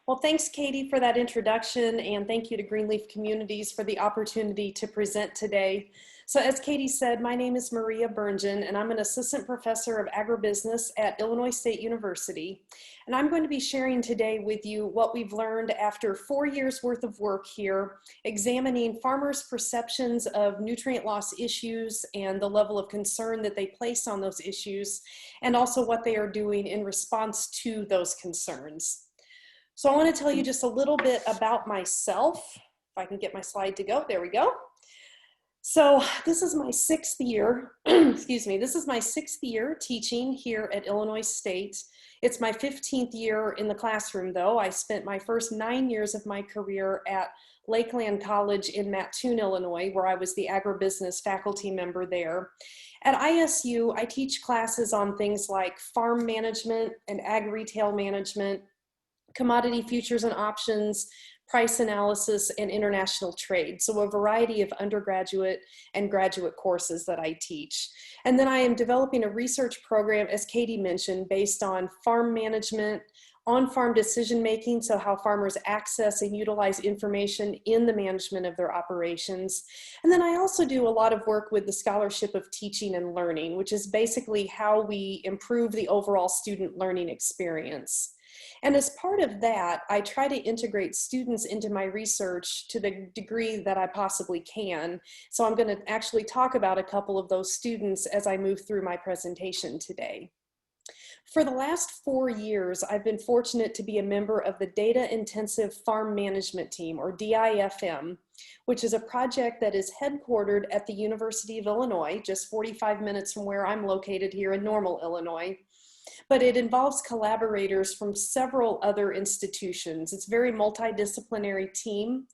Well, thanks, Katie, for that introduction, and thank you to Greenleaf Communities for the opportunity to present today. So as Katie said, my name is Maria Boerngen, and I'm an assistant professor of agribusiness at Illinois State University. And I'm going to be sharing today with you what we've learned after 4 years worth of work here, examining farmers' perceptions of nutrient loss issues and the level of concern that they place on those issues, and also what they are doing in response to those concerns. So I want to tell you just a little bit about myself. If I can get my slide to go, there we go. So this is my 6th year, excuse me, this is my 6th year teaching here at Illinois State. It's my 15th year in the classroom though. I spent my first 9 years of my career at Lakeland College in Mattoon, Illinois, where I was the agribusiness faculty member there. At ISU, I teach classes on things like farm management and ag retail management, commodity futures and options, price analysis, and international trade. So a variety of undergraduate and graduate courses that I teach. And then I am developing a research program, as Katie mentioned, based on farm management, on-farm decision-making, so how farmers access and utilize information in the management of their operations. And then I also do a lot of work with the Scholarship of Teaching and Learning, which is basically how we improve the overall student learning experience. And as part of that, I try to integrate students into my research to the degree that I possibly can. So I'm going to actually talk about a couple of those students as I move through my presentation today. For the last 4 years, I've been fortunate to be a member of the Data Intensive Farm Management Team, or DIFM, which is a project that is headquartered at the University of Illinois, just 45 minutes from where I'm located here in Normal, Illinois. But it involves collaborators from several other institutions. It's a very multidisciplinary team.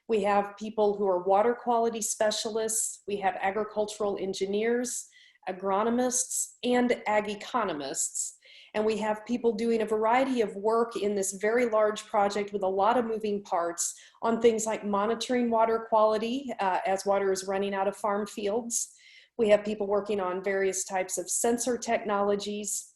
We have people who are water quality specialists, we have agricultural engineers, agronomists, and ag economists. And we have people doing a variety of work in this very large project with a lot of moving parts on things like monitoring water quality as water is running out of farm fields. We have people working on various types of sensor technologies.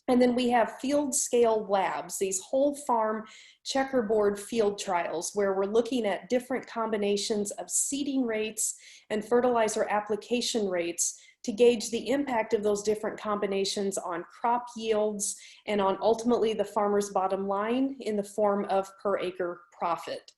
And then we have field scale labs, these whole farm checkerboard field trials where we're looking at different combinations of seeding rates and fertilizer application rates to gauge the impact of those different combinations on crop yields and on ultimately the farmer's bottom line in the form of per acre profit.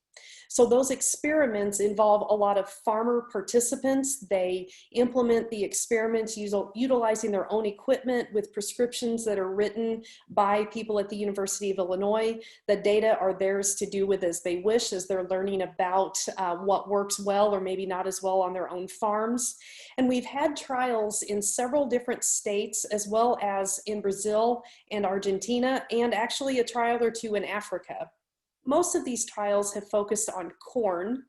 So those experiments involve a lot of farmer participants. They implement the experiments utilizing their own equipment with prescriptions that are written by people at the University of Illinois. The data are theirs to do with as they wish as they're learning about what works well or maybe not as well on their own farms. And we've had trials in several different states as well as in Brazil and Argentina, and actually a trial or two in Africa. Most of these trials have focused on corn,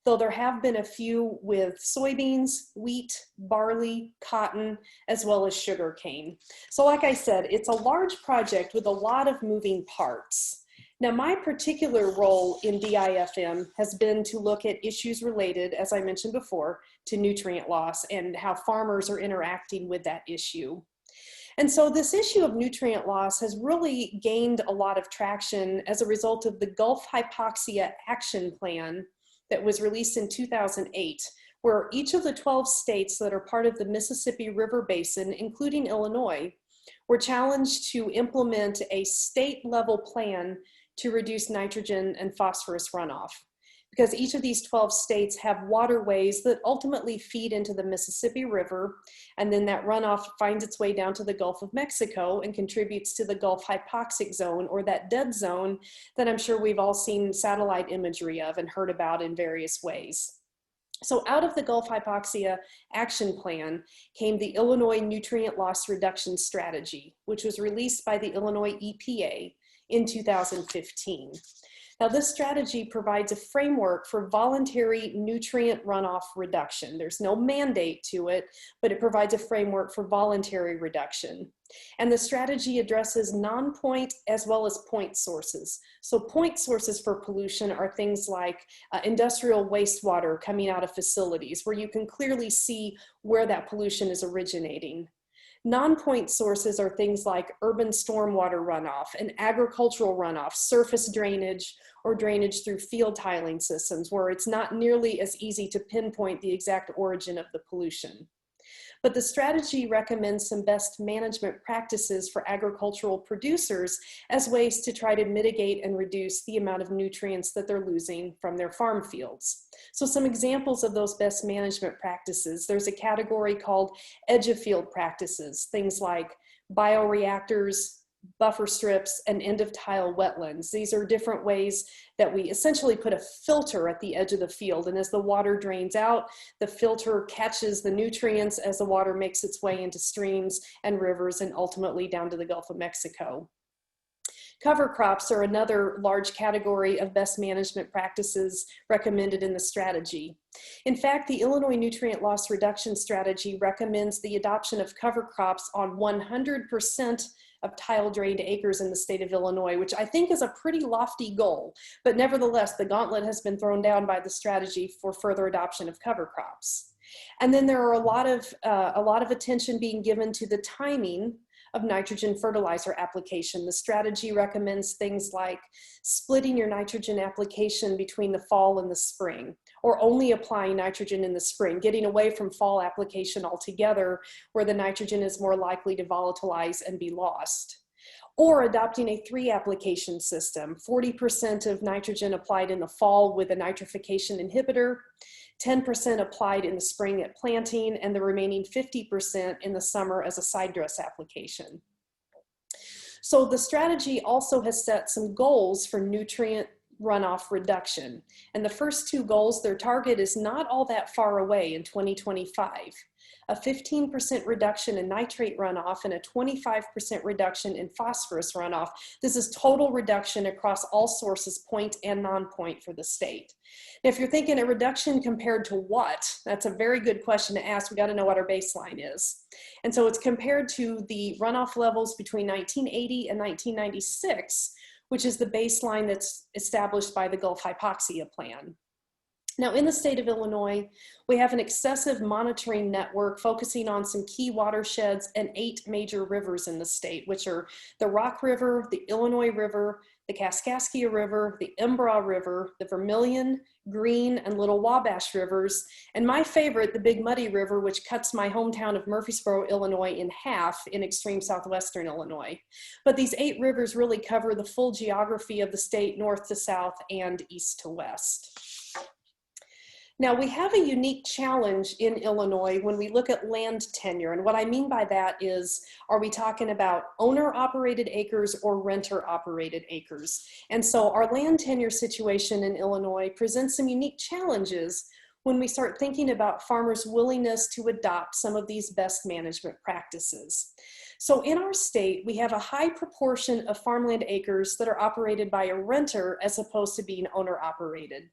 though there have been a few with soybeans, wheat, barley, cotton, as well as sugarcane. So like I said, it's a large project with a lot of moving parts. Now, my particular role in DIFM has been to look at issues related, as I mentioned before, to nutrient loss and how farmers are interacting with that issue. And so this issue of nutrient loss has really gained a lot of traction as a result of the Gulf Hypoxia Action Plan that was released in 2008, where each of the 12 states that are part of the Mississippi River Basin, including Illinois, were challenged to implement a state-level plan to reduce nitrogen and phosphorus runoff. Because each of these 12 states have waterways that ultimately feed into the Mississippi River, and then that runoff finds its way down to the Gulf of Mexico and contributes to the Gulf hypoxic zone, or that dead zone that I'm sure we've all seen satellite imagery of and heard about in various ways. So out of the Gulf Hypoxia Action Plan came the Illinois Nutrient Loss Reduction Strategy, which was released by the Illinois EPA in 2015. Now, this strategy provides a framework for voluntary nutrient runoff reduction. There's no mandate to it, but it provides a framework for voluntary reduction. And the strategy addresses non-point as well as point sources. So point sources for pollution are things like industrial wastewater coming out of facilities where you can clearly see where that pollution is originating. Non-point sources are things like urban stormwater runoff and agricultural runoff, surface drainage, or drainage through field tiling systems, where it's not nearly as easy to pinpoint the exact origin of the pollution. But the strategy recommends some best management practices for agricultural producers as ways to try to mitigate and reduce the amount of nutrients that they're losing from their farm fields. So some examples of those best management practices, there's a category called edge of field practices, things like bioreactors, buffer strips, and end of tile wetlands. These are different ways that we essentially put a filter at the edge of the field, and as the water drains out, the filter catches the nutrients as the water makes its way into streams and rivers and ultimately down to the Gulf of Mexico. Cover crops are another large category of best management practices recommended in the strategy. In fact, the Illinois Nutrient Loss Reduction Strategy recommends the adoption of cover crops on 100% of tile drained acres in the state of Illinois, which I think is a pretty lofty goal, but nevertheless, the gauntlet has been thrown down by the strategy for further adoption of cover crops. And then there are a lot of attention being given to the timing of nitrogen fertilizer application. The strategy recommends things like splitting your nitrogen application between the fall and the spring, or only applying nitrogen in the spring, getting away from fall application altogether, where the nitrogen is more likely to volatilize and be lost. Or adopting a 3 application system, 40% of nitrogen applied in the fall with a nitrification inhibitor, 10% applied in the spring at planting, and the remaining 50% in the summer as a side dress application. So the strategy also has set some goals for nutrient runoff reduction. And the first 2 goals, their target is not all that far away in 2025. A 15% reduction in nitrate runoff and a 25% reduction in phosphorus runoff. This is total reduction across all sources, point and non-point, for the state. Now, if you're thinking a reduction compared to what, that's a very good question to ask. We got to know what our baseline is. And so it's compared to the runoff levels between 1980 and 1996, which is the baseline that's established by the Gulf Hypoxia Plan. Now, in the state of Illinois, we have an excessive monitoring network focusing on some key watersheds and 8 major rivers in the state, which are the Rock River, the Illinois River, the Kaskaskia River, the Embrah River, the Vermilion, Green, and Little Wabash Rivers, and my favorite, the Big Muddy River, which cuts my hometown of Murfreesboro, Illinois in half in extreme southwestern Illinois. But these 8 rivers really cover the full geography of the state, north to south and east to west. Now, we have a unique challenge in Illinois when we look at land tenure. And what I mean by that is, are we talking about owner-operated acres or renter-operated acres? And so our land tenure situation in Illinois presents some unique challenges when we start thinking about farmers' willingness to adopt some of these best management practices. So in our state, we have a high proportion of farmland acres that are operated by a renter as opposed to being owner-operated.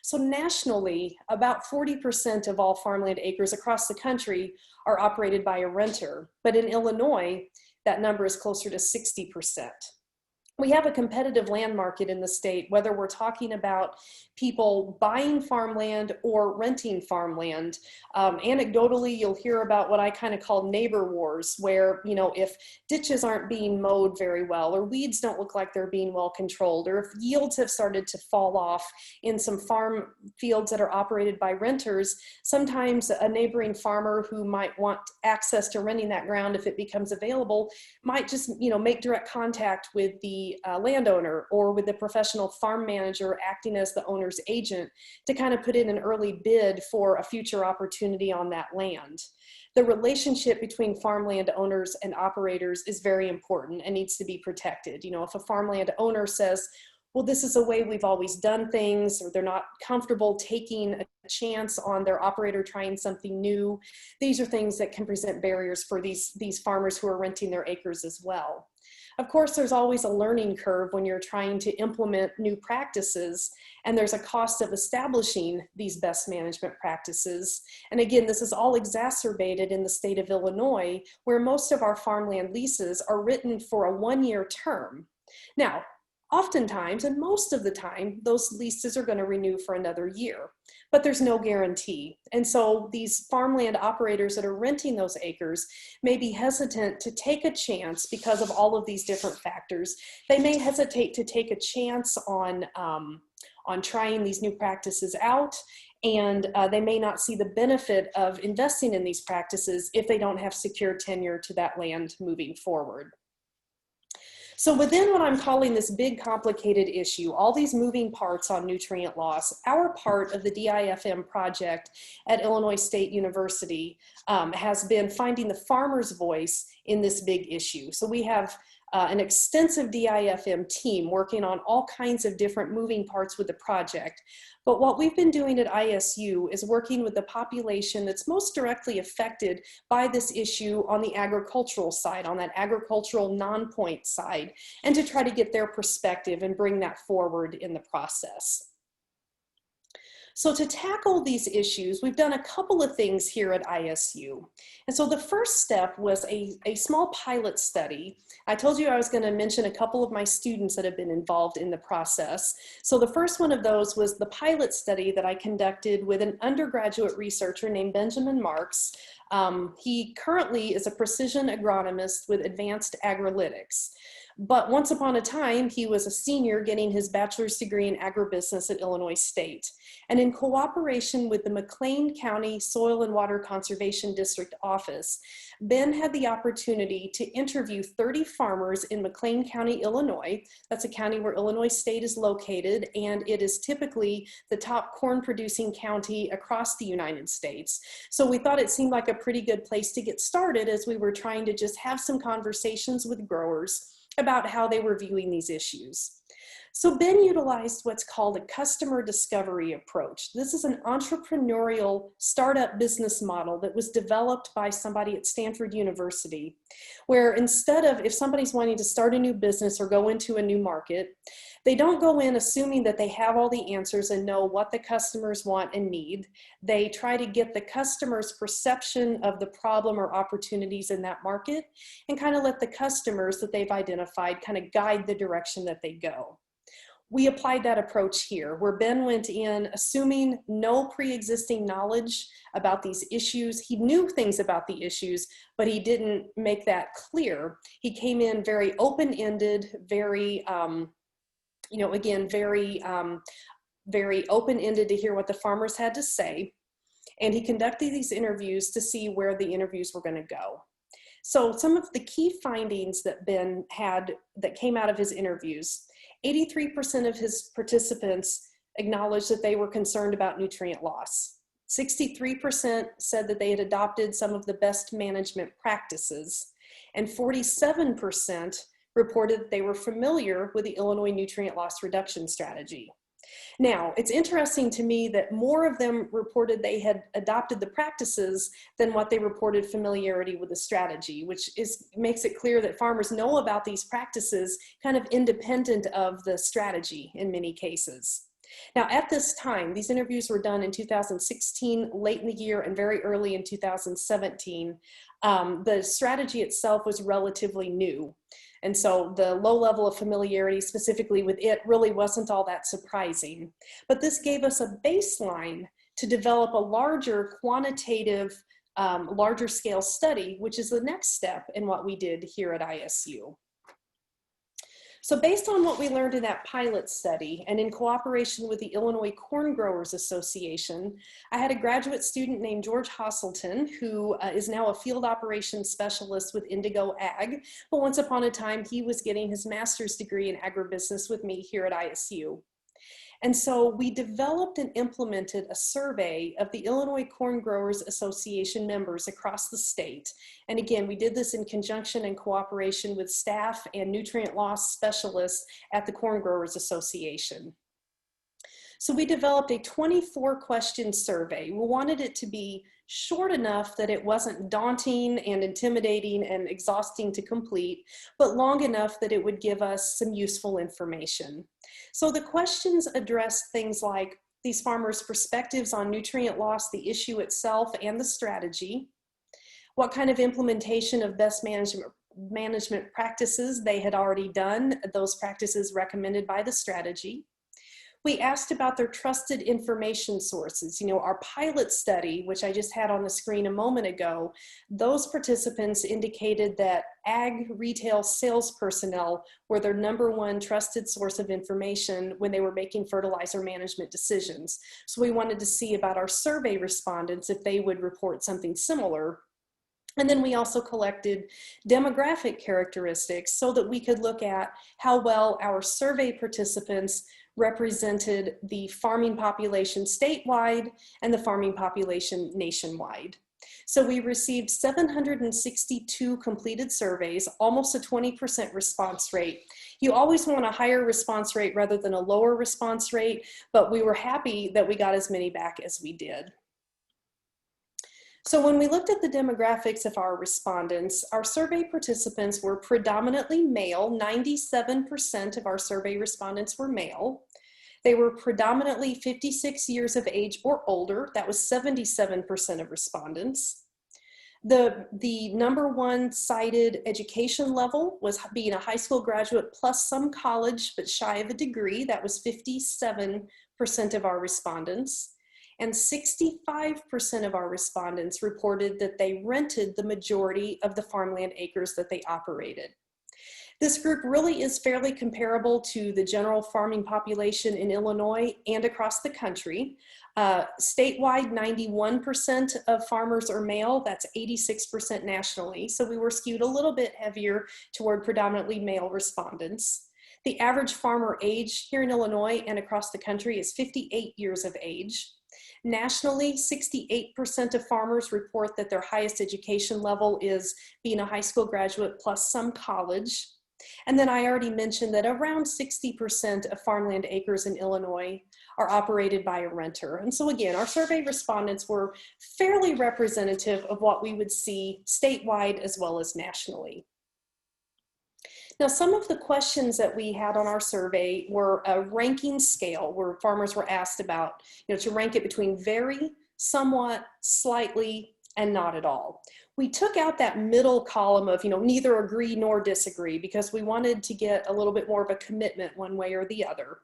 So nationally, about 40% of all farmland acres across the country are operated by a renter, but in Illinois, that number is closer to 60%. We have a competitive land market in the state, whether we're talking about people buying farmland or renting farmland. Anecdotally, you'll hear about what I kind of call neighbor wars, where, you know, if ditches aren't being mowed very well, or weeds don't look like they're being well controlled, or if yields have started to fall off in some farm fields that are operated by renters, sometimes a neighboring farmer who might want access to renting that ground if it becomes available might just, you know, make direct contact with the landowner or with the professional farm manager acting as the owner's agent to kind of put in an early bid for a future opportunity on that land. The relationship between farmland owners and operators is very important and needs to be protected. You know, if a farmland owner says, well, this is a way we've always done things, or they're not comfortable taking a chance on their operator trying something new, these are things that can present barriers for these farmers who are renting their acres as well. Of course, there's always a learning curve when you're trying to implement new practices, and there's a cost of establishing these best management practices. And again, this is all exacerbated in the state of Illinois, where most of our farmland leases are written for a 1-year term. Now, oftentimes, and most of the time, those leases are going to renew for another year. but there's no guarantee. And so these farmland operators that are renting those acres may be hesitant to take a chance because of all of these different factors. They may hesitate to take a chance on trying these new practices out, and they may not see the benefit of investing in these practices if they don't have secure tenure to that land moving forward. So within what I'm calling this big complicated issue, all these moving parts on nutrient loss, our part of the DIFM project at Illinois State University has been finding the farmer's voice in this big issue. So we have an extensive DIFM team working on all kinds of different moving parts with the project. But what we've been doing at ISU is working with the population that's most directly affected by this issue on the agricultural side, on that agricultural non-point side, and to try to get their perspective and bring that forward in the process. So to tackle these issues, we've done a couple of things here at ISU. And so the first step was a small pilot study. I told you I was going to mention a couple of my students that have been involved in the process. So the first one of those was the pilot study that I conducted with an undergraduate researcher named Benjamin Marks. He currently is a precision agronomist with advanced agrolytics. But once upon a time, he was a senior getting his bachelor's degree in agribusiness at Illinois State. And in cooperation with the McLean County Soil and Water Conservation District office, Ben had the opportunity to interview 30 farmers in McLean County, Illinois. That's a county where Illinois State is located, and it is typically the top corn producing county across the United States. So we thought it seemed like a pretty good place to get started as we were trying to just have some conversations with growers about how they were viewing these issues. So Ben utilized what's called a customer discovery approach. This is an entrepreneurial startup business model that was developed by somebody at Stanford University, where instead of, if somebody's wanting to start a new business or go into a new market, they don't go in assuming that they have all the answers and know what the customers want and need. They try to get the customer's perception of the problem or opportunities in that market and kind of let the customers that they've identified kind of guide the direction that they go. We applied that approach here, where Ben went in assuming no pre-existing knowledge about these issues. He knew things about the issues, but he didn't make that clear. He came in very open-ended, very, very open-ended to hear what the farmers had to say. And he conducted these interviews to see where the interviews were going to go. So some of the key findings that Ben had that came out of his interviews: 83% of his participants acknowledged that they were concerned about nutrient loss. 63% said that they had adopted some of the best management practices, and 47% reported that they were familiar with the Illinois nutrient loss reduction strategy. Now, it's interesting to me that more of them reported they had adopted the practices than what they reported familiarity with the strategy, which makes it clear that farmers know about these practices kind of independent of the strategy in many cases. Now, at this time, these interviews were done in 2016, late in the year, and very early in 2017. The strategy itself was relatively new. And so the low level of familiarity specifically with it really wasn't all that surprising. But this gave us a baseline to develop a larger quantitative, larger scale study, which is the next step in what we did here at ISU. So based on what we learned in that pilot study and in cooperation with the Illinois Corn Growers Association, I had a graduate student named George Hosselton, who is now a field operations specialist with Indigo Ag. But once upon a time, he was getting his master's degree in agribusiness with me here at ISU. And so we developed and implemented a survey of the Illinois Corn Growers Association members across the state. And again, we did this in conjunction and cooperation with staff and nutrient loss specialists at the Corn Growers Association. So we developed a 24-question survey. We wanted it to be short enough that it wasn't daunting and intimidating and exhausting to complete, but long enough that it would give us some useful information. So the questions addressed things like these farmers' perspectives on nutrient loss, the issue itself, and the strategy, what kind of implementation of best management practices they had already done, those practices recommended by the strategy. We asked about their trusted information sources. You know, our pilot study, which I just had on the screen a moment ago, those participants indicated that ag retail sales personnel were their #1 trusted source of information when they were making fertilizer management decisions. So we wanted to see about our survey respondents if they would report something similar. And then we also collected demographic characteristics so that we could look at how well our survey participants represented the farming population statewide and the farming population nationwide. So we received 762 completed surveys, almost a 20% response rate. You always want a higher response rate rather than a lower response rate, but we were happy that we got as many back as we did. So when we looked at the demographics of our respondents, our survey participants were predominantly male. 97% of our survey respondents were male. They were predominantly 56 years of age or older. That was 77% of respondents. The #1 cited education level was being a high school graduate plus some college, but shy of a degree. That was 57% of our respondents. And 65% of our respondents reported that they rented the majority of the farmland acres that they operated. This group really is fairly comparable to the general farming population in Illinois and across the country. Statewide, 91% of farmers are male. That's 86% nationally. So we were skewed a little bit heavier toward predominantly male respondents. The average farmer age here in Illinois and across the country is 58 years of age. Nationally, 68% of farmers report that their highest education level is being a high school graduate plus some college. And then I already mentioned that around 60% of farmland acres in Illinois are operated by a renter. And so again, our survey respondents were fairly representative of what we would see statewide as well as nationally. Now, some of the questions that we had on our survey were a ranking scale where farmers were asked about, to rank it between very, somewhat, slightly, and not at all. We took out that middle column of, neither agree nor disagree because we wanted to get a little bit more of a commitment one way or the other.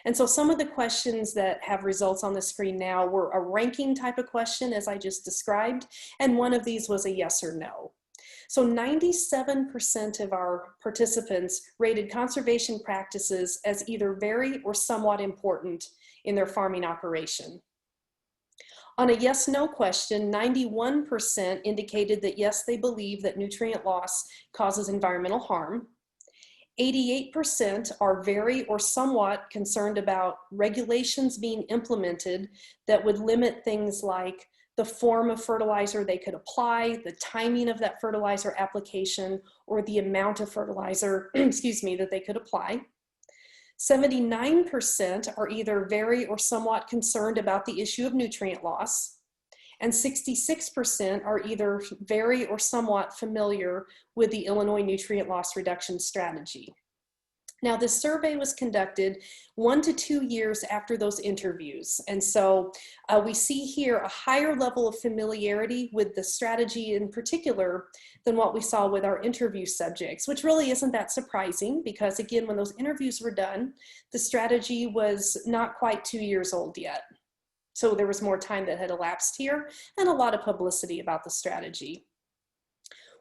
And so some of the questions that have results on the screen now were a ranking type of question, as I just described, and one of these was a yes or no. So 97% of our participants rated conservation practices as either very or somewhat important in their farming operation. On a yes/no question, 91% indicated that yes, they believe that nutrient loss causes environmental harm. 88% are very or somewhat concerned about regulations being implemented that would limit things like the form of fertilizer they could apply, the timing of that fertilizer application, or the amount of fertilizer, that they could apply. 79% are either very or somewhat concerned about the issue of nutrient loss, and 66% are either very or somewhat familiar with the Illinois nutrient loss reduction strategy. Now, this survey was conducted 1 to 2 years after those interviews. And so we see here a higher level of familiarity with the strategy in particular than what we saw with our interview subjects, which really isn't that surprising because, again, when those interviews were done, the strategy was not quite 2 years old yet. So there was more time that had elapsed here and a lot of publicity about the strategy.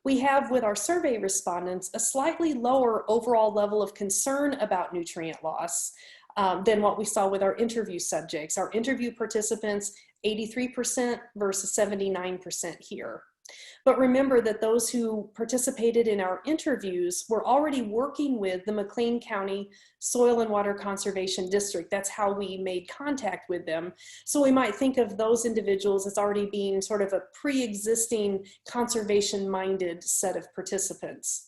We have with our survey respondents a slightly lower overall level of concern about nutrient loss than what we saw with our interview subjects. Our interview participants, 83% versus 79% here. But remember that those who participated in our interviews were already working with the McLean County Soil and Water Conservation District. That's how we made contact with them. So we might think of those individuals as already being sort of a pre-existing conservation-minded set of participants.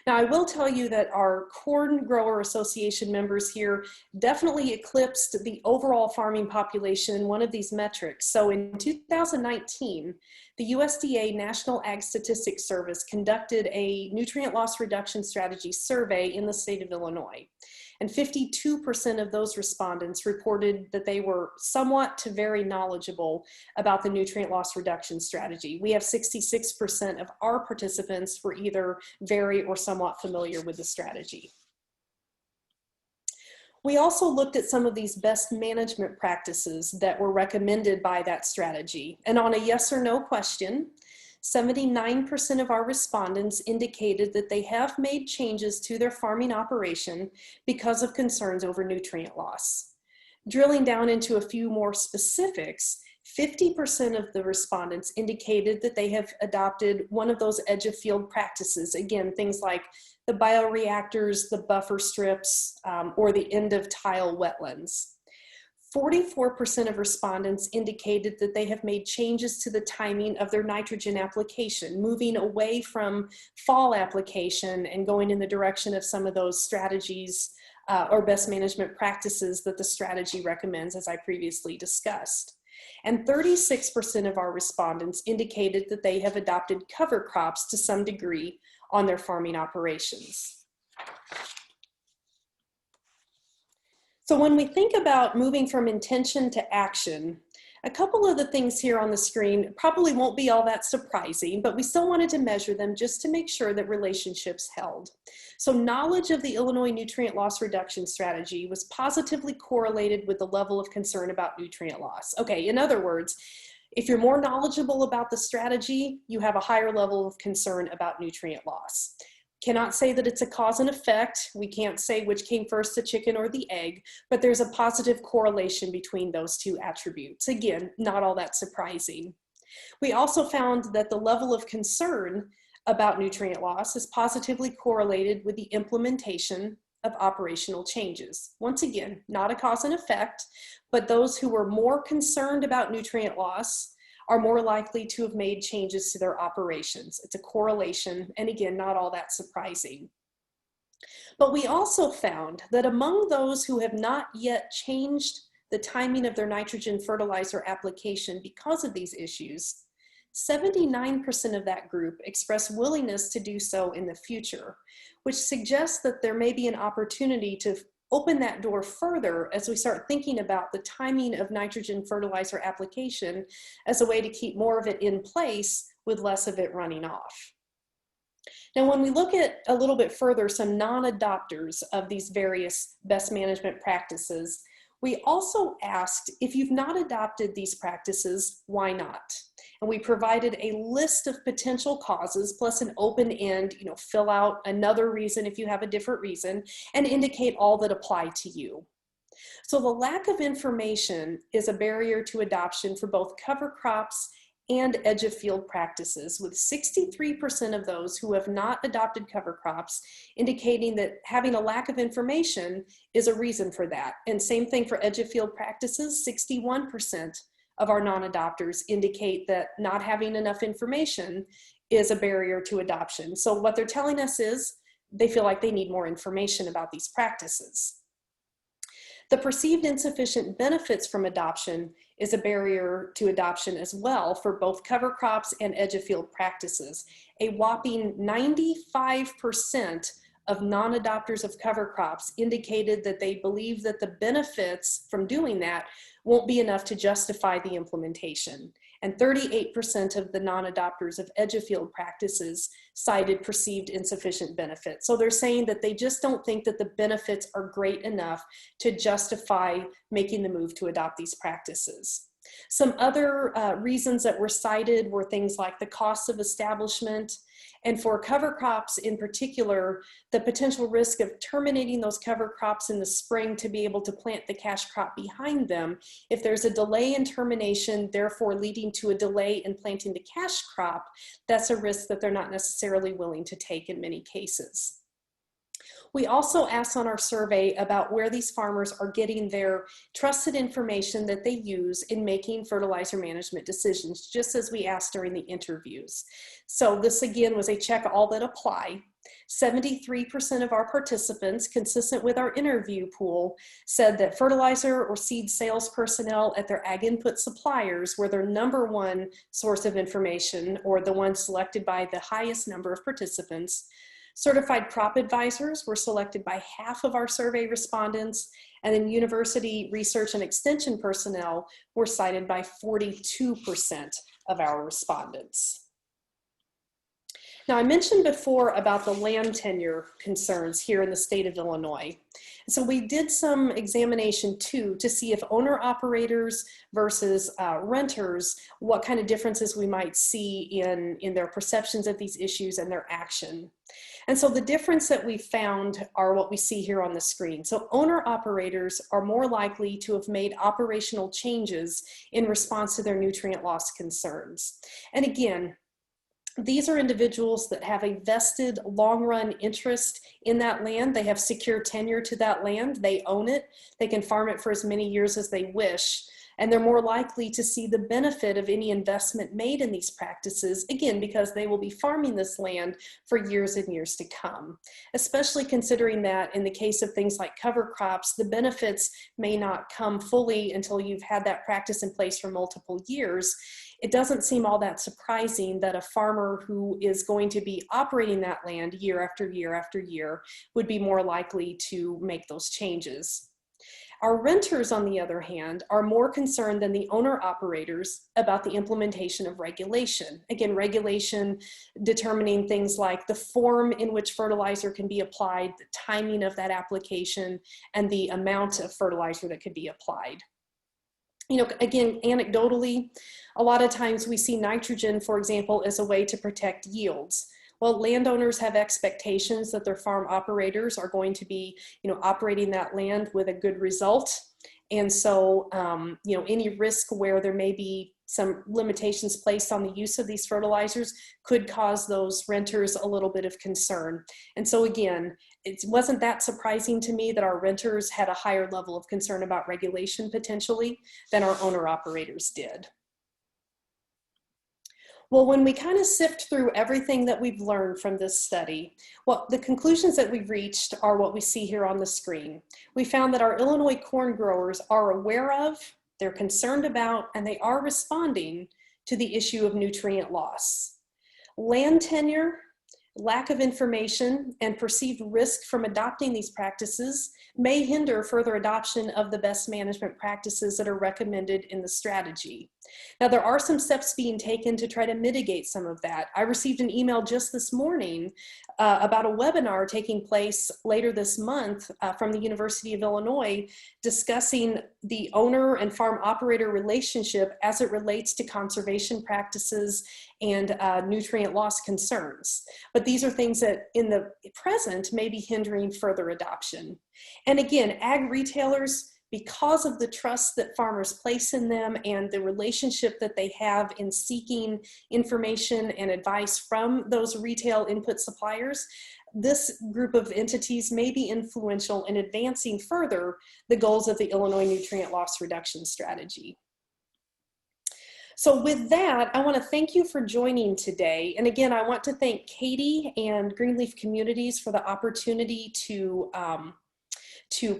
Now, I will tell you that our Corn Grower Association members here definitely eclipsed the overall farming population in one of these metrics. So in 2019, the USDA National Ag Statistics Service conducted a nutrient loss reduction strategy survey in the state of Illinois. And 52% of those respondents reported that they were somewhat to very knowledgeable about the nutrient loss reduction strategy. We have 66% of our participants were either very or somewhat familiar with the strategy. We also looked at some of these best management practices that were recommended by that strategy. And on a yes or no question, 79% of our respondents indicated that they have made changes to their farming operation because of concerns over nutrient loss. Drilling down into a few more specifics, 50% of the respondents indicated that they have adopted one of those edge of field practices. Again, things like the bioreactors, the buffer strips, or the end of tile wetlands. 44% of respondents indicated that they have made changes to the timing of their nitrogen application, moving away from fall application and going in the direction of some of those strategies or best management practices that the strategy recommends, as I previously discussed. And 36% of our respondents indicated that they have adopted cover crops to some degree on their farming operations. So when we think about moving from intention to action, a couple of the things here on the screen probably won't be all that surprising, but we still wanted to measure them just to make sure that relationships held. So knowledge of the Illinois nutrient loss reduction strategy was positively correlated with the level of concern about nutrient loss. Okay, in other words, if you're more knowledgeable about the strategy, you have a higher level of concern about nutrient loss. Cannot say that it's a cause and effect. We can't say which came first, the chicken or the egg, but there's a positive correlation between those two attributes. Again, not all that surprising. We also found that the level of concern about nutrient loss is positively correlated with the implementation of operational changes. Once again, not a cause and effect, but those who were more concerned about nutrient loss are more likely to have made changes to their operations. It's a correlation, and again, not all that surprising. But we also found that among those who have not yet changed the timing of their nitrogen fertilizer application because of these issues, 79% of that group expressed willingness to do so in the future, which suggests that there may be an opportunity to open that door further as we start thinking about the timing of nitrogen fertilizer application as a way to keep more of it in place with less of it running off. Now, when we look at a little bit further some non-adopters of these various best management practices, we also asked, if you've not adopted these practices, why not? And we provided a list of potential causes plus an open end, fill out another reason if you have a different reason, and indicate all that apply to you. So the lack of information is a barrier to adoption for both cover crops and edge of field practices, with 63% of those who have not adopted cover crops indicating that having a lack of information is a reason for that. And same thing for edge of field practices, 61% of our non-adopters indicate that not having enough information is a barrier to adoption. So what they're telling us is they feel like they need more information about these practices. The perceived insufficient benefits from adoption is a barrier to adoption as well for both cover crops and edge of field practices. A whopping 95% of non-adopters of cover crops indicated that they believe that the benefits from doing that won't be enough to justify the implementation. And 38% of the non-adopters of edge of field practices cited perceived insufficient benefits. So they're saying that they just don't think that the benefits are great enough to justify making the move to adopt these practices. Some other reasons that were cited were things like the cost of establishment, and for cover crops in particular, the potential risk of terminating those cover crops in the spring to be able to plant the cash crop behind them. If there's a delay in termination, therefore leading to a delay in planting the cash crop, that's a risk that they're not necessarily willing to take in many cases. We also asked on our survey about where these farmers are getting their trusted information that they use in making fertilizer management decisions, just as we asked during the interviews. So this again was a check all that apply. 73% of our participants, consistent with our interview pool, said that fertilizer or seed sales personnel at their ag input suppliers were their #1 source of information, or the one selected by the highest number of participants. Certified crop advisors were selected by half of our survey respondents, and then university research and extension personnel were cited by 42% of our respondents. Now, I mentioned before about the land tenure concerns here in the state of Illinois. So we did some examination too to see if owner operators versus renters, what kind of differences we might see in their perceptions of these issues and their action. And so the difference that we found are what we see here on the screen. So owner operators are more likely to have made operational changes in response to their nutrient loss concerns. And again, these are individuals that have a vested long-run interest in that land. They have secure tenure to that land. They own it. They can farm it for as many years as they wish. And they're more likely to see the benefit of any investment made in these practices, again, because they will be farming this land for years and years to come. Especially considering that in the case of things like cover crops, the benefits may not come fully until you've had that practice in place for multiple years. It doesn't seem all that surprising that a farmer who is going to be operating that land year after year after year would be more likely to make those changes. Our renters, on the other hand, are more concerned than the owner operators about the implementation of regulation. Again, regulation determining things like the form in which fertilizer can be applied, the timing of that application, and the amount of fertilizer that could be applied. You know, again, anecdotally, a lot of times we see nitrogen, for example, as a way to protect yields. Well, landowners have expectations that their farm operators are going to be, operating that land with a good result. And so, any risk where there may be some limitations placed on the use of these fertilizers could cause those renters a little bit of concern. And so again, it wasn't that surprising to me that our renters had a higher level of concern about regulation potentially than our owner operators did. Well, when we kind of sift through everything that we've learned from this study, well, the conclusions that we've reached are what we see here on the screen. We found that our Illinois corn growers are aware of, they're concerned about, and they are responding to the issue of nutrient loss. Land tenure, lack of information, and perceived risk from adopting these practices may hinder further adoption of the best management practices that are recommended in the strategy. Now, there are some steps being taken to try to mitigate some of that. I received an email just this morning about a webinar taking place later this month from the University of Illinois discussing the owner and farm operator relationship as it relates to conservation practices and nutrient loss concerns. But these are things that in the present may be hindering further adoption. And again, ag retailers, because of the trust that farmers place in them and the relationship that they have in seeking information and advice from those retail input suppliers, this group of entities may be influential in advancing further the goals of the Illinois nutrient loss reduction strategy. So with that, I want to thank you for joining today. And again, I want to thank Katie and Greenleaf Communities for the opportunity to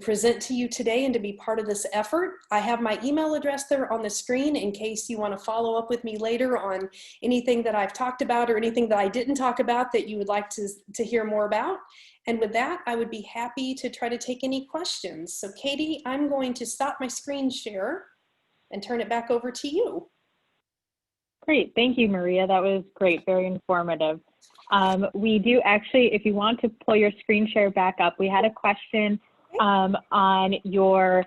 present to you today and to be part of this effort. I have my email address there on the screen in case you want to follow up with me later on anything that I've talked about or anything that I didn't talk about that you would like to hear more about. And with that, I would be happy to try to take any questions. So Katie, I'm going to stop my screen share and turn it back over to you. Great, thank you, Maria. That was great, very informative. We do actually, if you want to pull your screen share back up, we had a question on your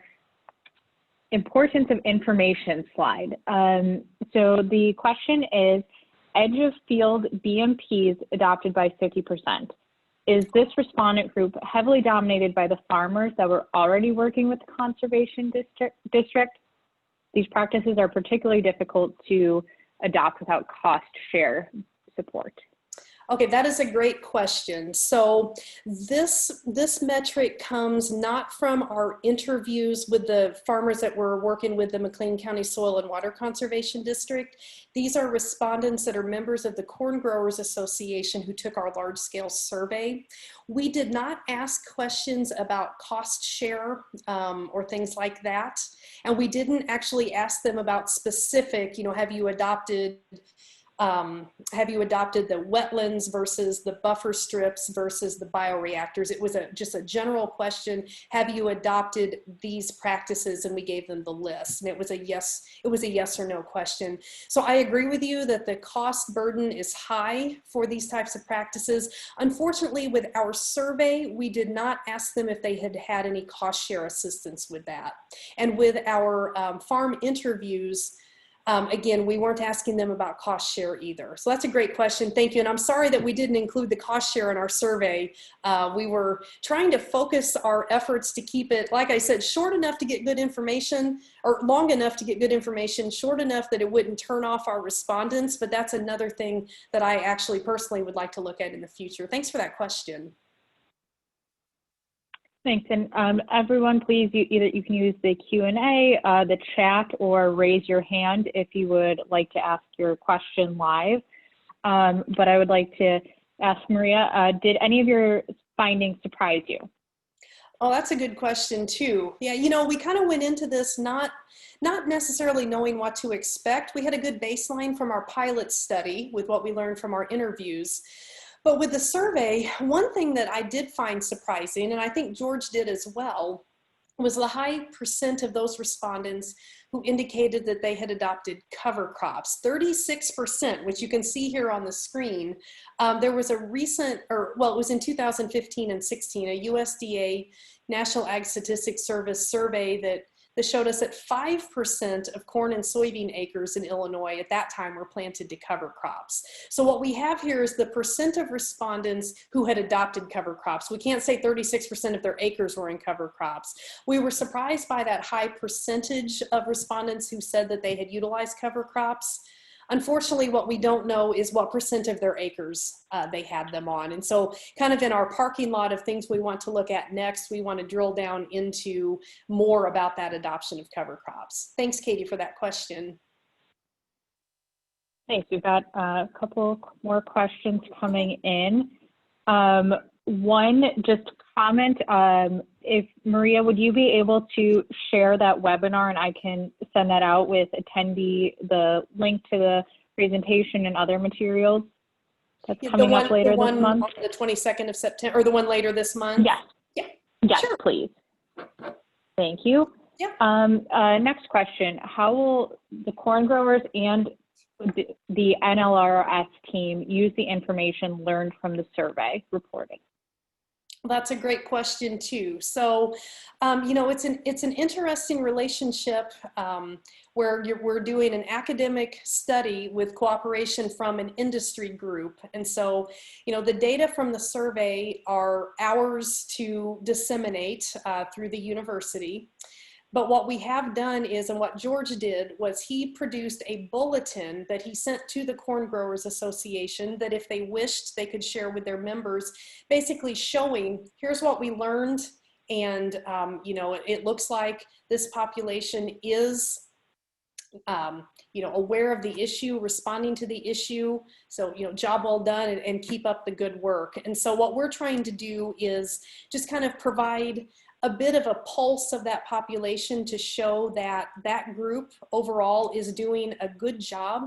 importance of information slide. So the question is, edge of field BMPs adopted by 50%. Is this respondent group heavily dominated by the farmers that were already working with the conservation district? These practices are particularly difficult to adopt without cost share support. Okay, that is a great question. So this metric comes not from our interviews with the farmers that were working with the McLean County Soil and Water Conservation District. These are respondents that are members of the Corn Growers Association who took our large-scale survey. We did not ask questions about cost share or things like that. And we didn't actually ask them about specific, have you adopted Have you adopted the wetlands versus the buffer strips versus the bioreactors? It was just a general question. Have you adopted these practices? And we gave them the list, and it was a yes or no question. So I agree with you that the cost burden is high for these types of practices. Unfortunately, with our survey, we did not ask them if they had had any cost share assistance with that. And with our farm interviews, again, we weren't asking them about cost share either. So that's a great question. Thank you. And I'm sorry that we didn't include the cost share in our survey. We were trying to focus our efforts to keep it, like I said, short enough to get good information, or long enough to get good information, short enough that it wouldn't turn off our respondents. But that's another thing that I actually personally would like to look at in the future. Thanks for that question. Thanks, and everyone, please, either you can use the Q&A, the chat, or raise your hand if you would like to ask your question live. But I would like to ask Maria, did any of your findings surprise you? Oh, that's a good question too. Yeah, you know, we kind of went into this not necessarily knowing what to expect. We had a good baseline from our pilot study with what we learned from our interviews. But with the survey, one thing that I did find surprising, and I think George did as well, was the high percent of those respondents who indicated that they had adopted cover crops, 36%, which you can see here on the screen. There was a recent, it was in 2015 and 16, a USDA National Ag Statistics Service survey that showed us that 5% of corn and soybean acres in Illinois at that time were planted to cover crops. So what we have here is the percent of respondents who had adopted cover crops. We can't say 36% of their acres were in cover crops. We were surprised by that high percentage of respondents who said that they had utilized cover crops. Unfortunately, what we don't know is what percent of their acres they had them on. And so kind of in our parking lot of things we want to look at next, we want to drill down into more about that adoption of cover crops. Thanks, Katie, for that question. Thanks. We've got a couple more questions coming in. One, just comment, if Maria, would you be able to share that webinar and I can send that out with attendee, the link to the presentation and other materials that's coming up later this month? The 22nd of September, or the one later this month? Yes. Yeah. Yes, sure. Please. Thank you. Yeah. Next question, how will the corn growers and the NLRS team use the information learned from the survey reporting? That's a great question too. So, you know, it's an interesting relationship where we're doing an academic study with cooperation from an industry group. And so, you know, the data from the survey are ours to disseminate through the university. But what we have done is, and what George did, was he produced a bulletin that he sent to the Corn Growers Association that if they wished, they could share with their members, basically showing, here's what we learned. And, you know, it looks like this population is, you know, aware of the issue, responding to the issue. So, you know, job well done, and keep up the good work. And so what we're trying to do is just kind of provide a bit of a pulse of that population to show that that group overall is doing a good job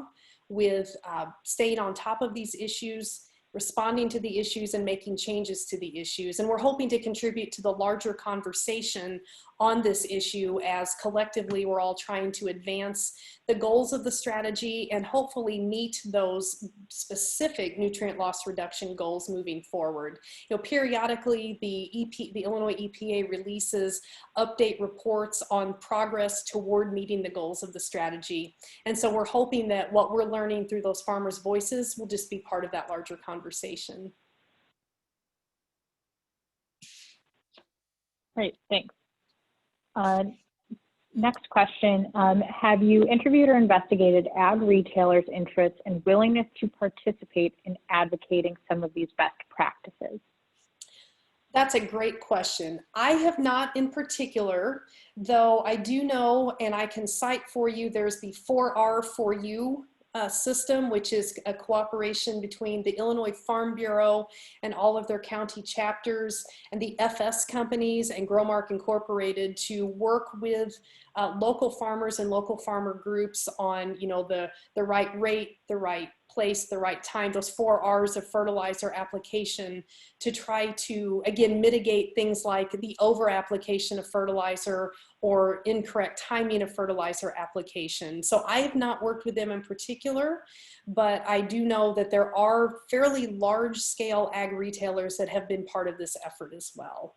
with staying on top of these issues, responding to the issues, and making changes to the issues. And we're hoping to contribute to the larger conversation on this issue as collectively we're all trying to advance the goals of the strategy and hopefully meet those specific nutrient loss reduction goals moving forward. You know, periodically the Illinois EPA releases update reports on progress toward meeting the goals of the strategy. And so we're hoping that what we're learning through those farmers' voices will just be part of that larger conversation. Great, thanks. Next question, have you interviewed or investigated ag retailers' interests and willingness to participate in advocating some of these best practices? That's a great question. I have not in particular, though I do know, and I can cite for you, there's the 4R4U system, which is a cooperation between the Illinois Farm Bureau and all of their county chapters and the FS companies and Growmark Incorporated to work with local farmers and local farmer groups on, you know, the right rate, the right place, the right time, those 4 R's of fertilizer application, to try to, again, mitigate things like the over application of fertilizer or incorrect timing of fertilizer application. So I have not worked with them in particular, but I do know that there are fairly large scale ag retailers that have been part of this effort as well.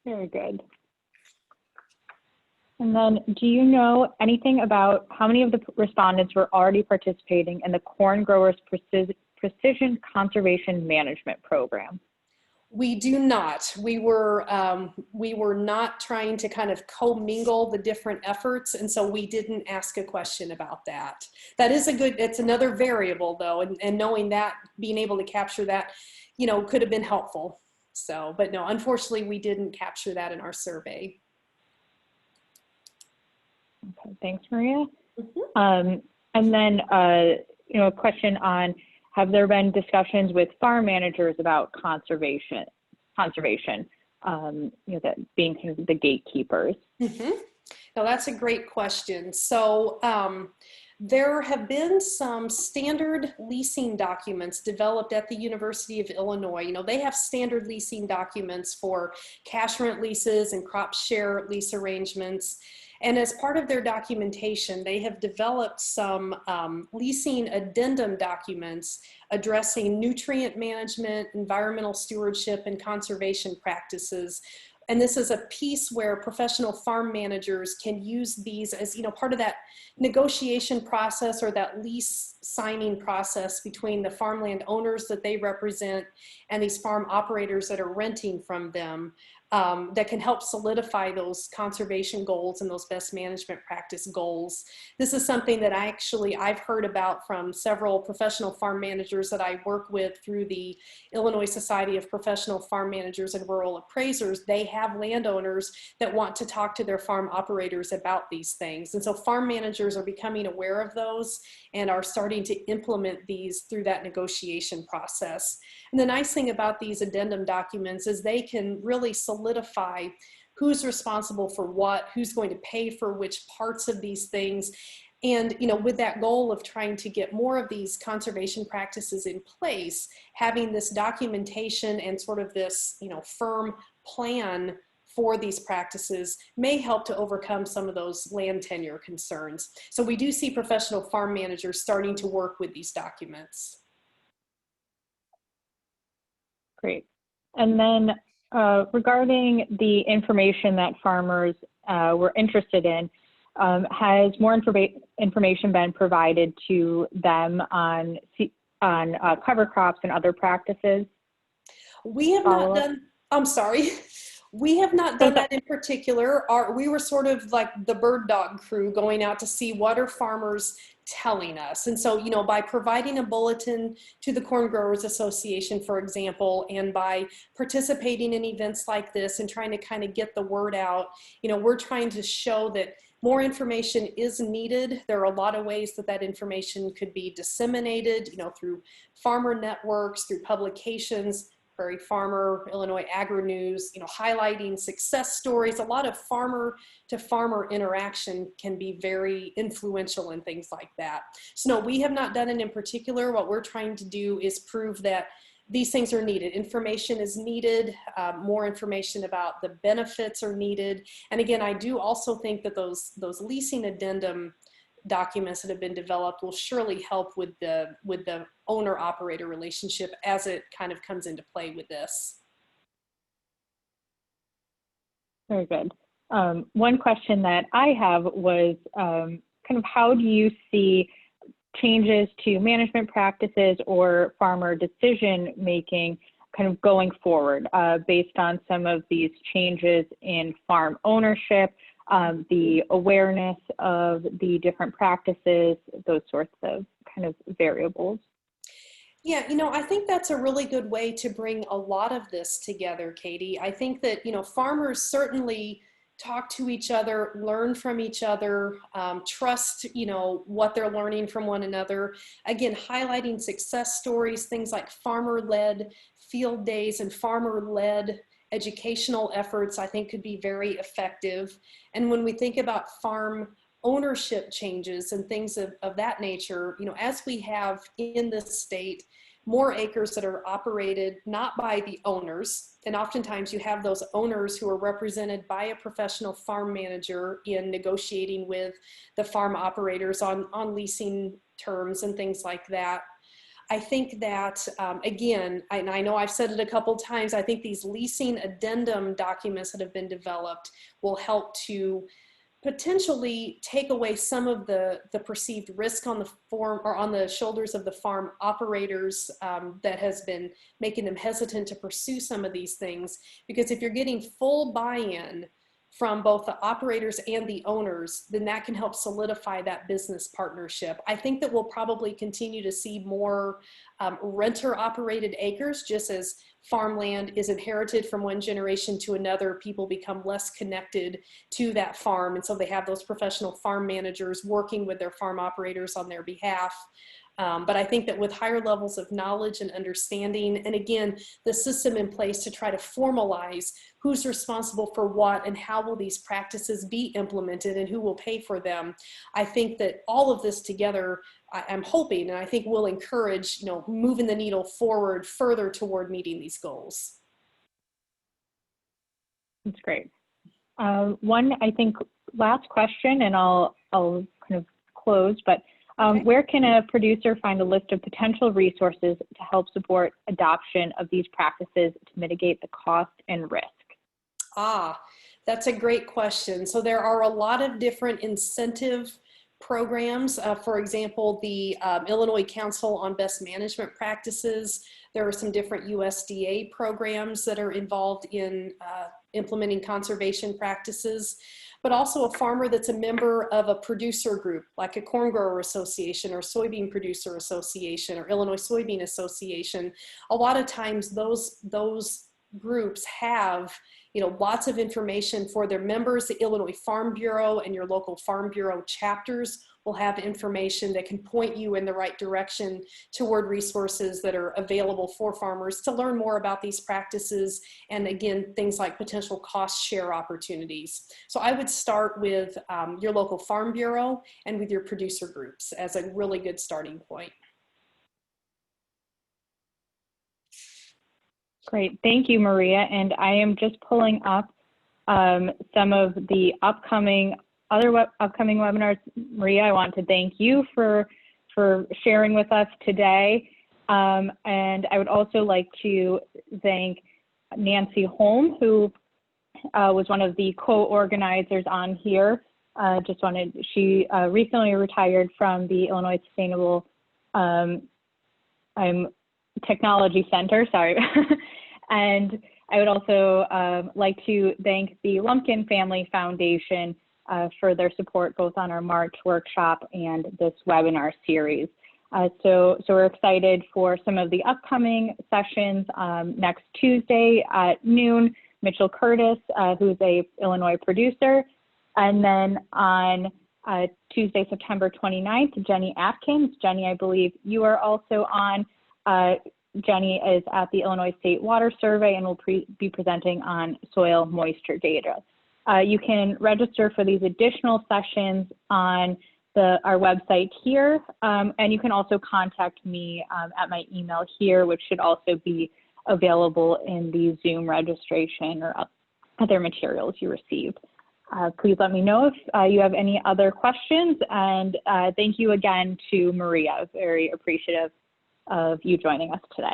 Very good. And then, do you know anything about how many of the respondents were already participating in the Corn Growers Precision Conservation Management Program? We do not. We were not trying to kind of commingle the different efforts, and so we didn't ask a question about that. That is it's another variable though, and knowing that, being able to capture that, you know, could have been helpful. So, but no, unfortunately, we didn't capture that in our survey. Okay, thanks, Maria. And then, you know, a question on, have there been discussions with farm managers about conservation, you know, that being kind of the gatekeepers? Now, that's a great question. So there have been some standard leasing documents developed at the University of Illinois. You know, they have standard leasing documents for cash rent leases and crop share lease arrangements. And as part of their documentation, they have developed some leasing addendum documents addressing nutrient management, environmental stewardship, and conservation practices. And this is a piece where professional farm managers can use these as, you know, part of that negotiation process or that lease signing process between the farmland owners that they represent and these farm operators that are renting from them. That can help solidify those conservation goals and those best management practice goals. This is something that I've heard about from several professional farm managers that I work with through the Illinois Society of Professional Farm Managers and Rural Appraisers. They have landowners that want to talk to their farm operators about these things. And so farm managers are becoming aware of those and are starting to implement these through that negotiation process. And the nice thing about these addendum documents is they can really solidify who's responsible for what, who's going to pay for which parts of these things. And, you know, with that goal of trying to get more of these conservation practices in place, having this documentation and sort of this, you know, firm plan for these practices may help to overcome some of those land tenure concerns. So we do see professional farm managers starting to work with these documents. Great. And then regarding the information that farmers were interested in, has more information been provided to them on cover crops and other practices? We have not done, I'm sorry. We have not done that in particular. We were sort of like the bird dog crew going out to see what are farmers telling us. And so, you know, by providing a bulletin to the Corn Growers Association, for example, and by participating in events like this and trying to kind of get the word out, you know, we're trying to show that more information is needed. There are a lot of ways that that information could be disseminated, you know, through farmer networks, through publications, Prairie Farmer, Illinois Agri-News, you know, highlighting success stories. A lot of farmer to farmer interaction can be very influential in things like that. So no, we have not done it in particular. What we're trying to do is prove that these things are needed. Information is needed. More information about the benefits are needed. And again, I do also think that those leasing addendum documents that have been developed will surely help with the owner-operator relationship as it kind of comes into play with this. Very good. One question that I have was kind of how do you see changes to management practices or farmer decision making kind of going forward based on some of these changes in farm ownership, the awareness of the different practices, those sorts of kind of variables? Yeah, you know, I think that's a really good way to bring a lot of this together, Katie. I think that, you know, farmers certainly talk to each other, learn from each other, trust, you know, what they're learning from one another. Again, highlighting success stories, things like farmer-led field days and farmer-led educational efforts, I think could be very effective. And when we think about farm ownership changes and things of that nature, you know, as we have in this state, more acres that are operated not by the owners, and oftentimes you have those owners who are represented by a professional farm manager in negotiating with the farm operators on leasing terms and things like that. I think that, again, and I know I've said it a couple times, I think these leasing addendum documents that have been developed will help to potentially take away some of the perceived risk on the farm or on the shoulders of the farm operators that has been making them hesitant to pursue some of these things. Because if you're getting full buy-in from both the operators and the owners, then that can help solidify that business partnership. I think that we'll probably continue to see more renter operated acres, just as farmland is inherited from one generation to another. People become less connected to that farm, and so they have those professional farm managers working with their farm operators on their behalf. But I think that with higher levels of knowledge and understanding, and again, the system in place to try to formalize who's responsible for what and how will these practices be implemented and who will pay for them, I think that all of this together, I'm hoping, and I think will encourage, you know, moving the needle forward further toward meeting these goals. That's great. One, I think, last question, and I'll kind of close, but Okay. where can a producer find a list of potential resources to help support adoption of these practices to mitigate the cost and risk? That's a great question. So there are a lot of different incentive programs. For example, the Illinois Council on Best Management Practices. There are some different USDA programs that are involved in implementing conservation practices, but also a farmer that's a member of a producer group, like a corn grower association or soybean producer association or Illinois Soybean Association. A lot of times those groups have, you know, lots of information for their members. The Illinois Farm Bureau and your local Farm Bureau chapters will have information that can point you in the right direction toward resources that are available for farmers to learn more about these practices, and again, things like potential cost share opportunities. So I would start with your local Farm Bureau and with your producer groups as a really good starting point. Great, thank you, Maria. And I am just pulling up some of the upcoming webinars. Maria, I want to thank you for sharing with us today. And I would also like to thank Nancy Holm, who was one of the co-organizers on here. She recently retired from the Illinois Sustainable Technology Center, sorry. And I would also like to thank the Lumpkin Family Foundation for their support both on our March workshop and this webinar series. So we're excited for some of the upcoming sessions. Next Tuesday at noon, Mitchell Curtis, who's a Illinois producer. And then on Tuesday, September 29th, Jenny Atkins. Jenny, I believe you are also on. Jenny is at the Illinois State Water Survey and will be presenting on soil moisture data. You can register for these additional sessions on our website here, and you can also contact me at my email here, which should also be available in the Zoom registration or other materials you receive. Please let me know if you have any other questions, and thank you again to Maria. Very appreciative of you joining us today.